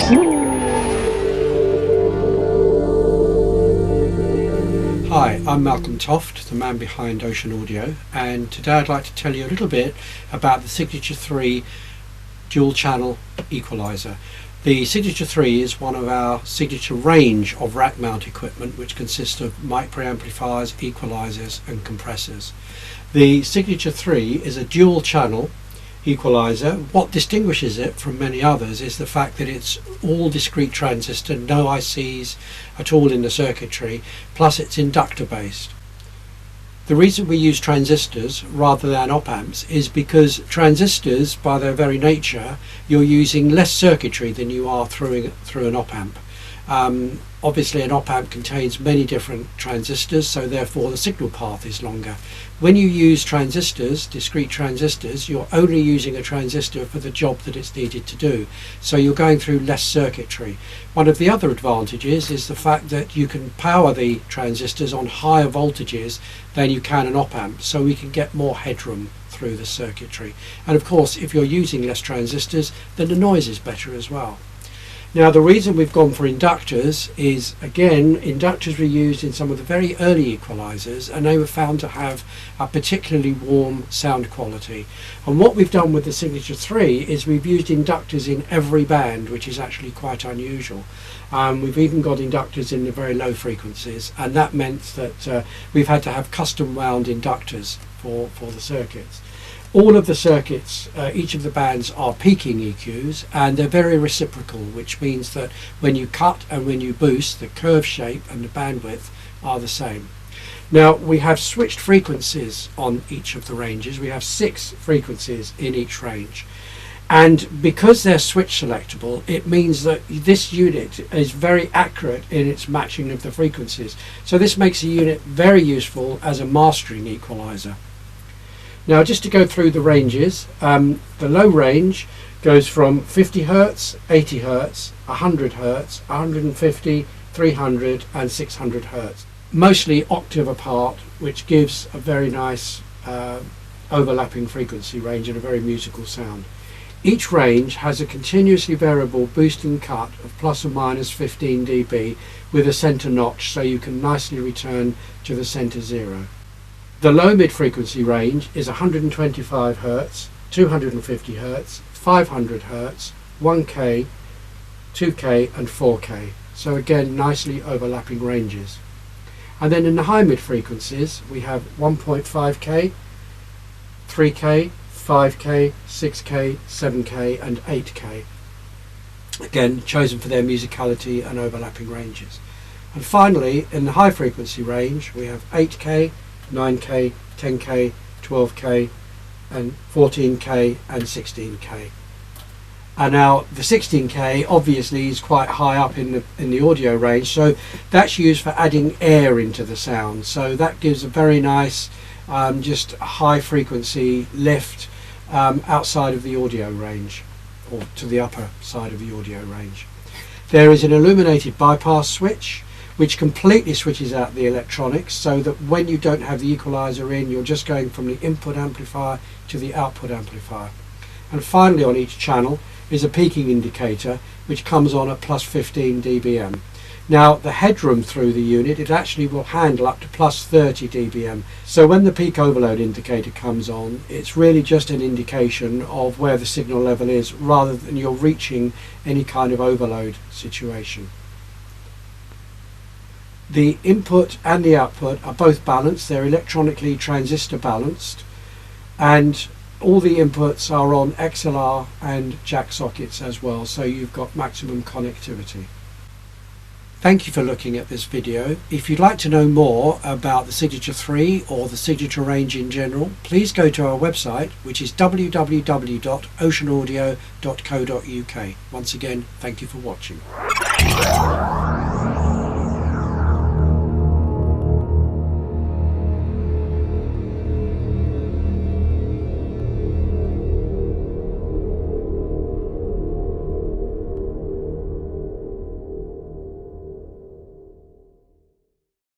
Hi, I'm Malcolm Toft, the man behind Ocean Audio, and today I'd like to tell you a little bit about the Signature 3 dual channel equalizer. The Signature 3 is one of our signature range of rack mount equipment, which consists of mic preamplifiers, equalizers and compressors. The Signature 3 is a dual channel equalizer. What distinguishes it from many others is the fact that it's all discrete transistor, no ICs at all in the circuitry, plus it's inductor based. The reason we use transistors rather than op amps is because transistors, by their very nature, you're using less circuitry than you are through an op amp. Obviously an op amp contains many different transistors, so therefore the signal path is longer. When you use transistors, discrete transistors, you're only using a transistor for the job that it's needed to do, so you're going through less circuitry. One of the other advantages is the fact that you can power the transistors on higher voltages than you can an op amp, so we can get more headroom through the circuitry. And of course, if you're using less transistors, then the noise is better as well. Now, the reason we've gone for inductors is, again, inductors were used in some of the very early equalizers, and they were found to have a particularly warm sound quality. And what we've done with the Signature 3 is we've used inductors in every band, which is actually quite unusual. We've even got inductors in the very low frequencies, and that meant that we've had to have custom wound inductors for the circuits. All of the circuits, each of the bands are peaking EQs, and they're very reciprocal, which means that when you cut and when you boost, the curve shape and the bandwidth are the same. Now, we have switched frequencies on each of the ranges. We have 6 frequencies in each range. And because they're switch selectable, it means that this unit is very accurate in its matching of the frequencies. So this makes the unit very useful as a mastering equalizer. Now, just to go through the ranges, the low range goes from 50 Hz, 80 Hz, 100 Hz, 150, 300 and 600 Hz. Mostly octave apart, which gives a very nice overlapping frequency range and a very musical sound. Each range has a continuously variable boost and cut of plus or minus 15 dB with a center notch, so you can nicely return to the center zero. The low mid-frequency range is 125 Hz, 250 Hz, 500 Hz, 1K, 2K and 4K. So again, nicely overlapping ranges. And then in the high mid-frequencies we have 1.5K, 3K, 5K, 6K, 7K and 8K. Again, chosen for their musicality and overlapping ranges. And finally, in the high frequency range we have 8K, 9K, 10K, 12K and 14K and 16K. And now the 16K obviously is quite high up in the audio range, so that's used for adding air into the sound, so that gives a very nice just high frequency lift outside of the audio range, or to the upper side of the audio range. There is an illuminated bypass switch which completely switches out the electronics, so that when you don't have the equalizer in, you're just going from the input amplifier to the output amplifier. And finally, on each channel is a peaking indicator which comes on at plus 15 dBm. Now, the headroom through the unit, it actually will handle up to plus 30 dBm. So when the peak overload indicator comes on, it's really just an indication of where the signal level is, rather than you're reaching any kind of overload situation. The input and the output are both balanced. They're electronically transistor balanced, and all the inputs are on XLR and jack sockets as well, so you've got maximum connectivity. Thank you for looking at this video. If you'd like to know more about the Signature 3 or the Signature range in general, please go to our website, which is www.oceanaudio.co.uk. Once again, thank you for watching.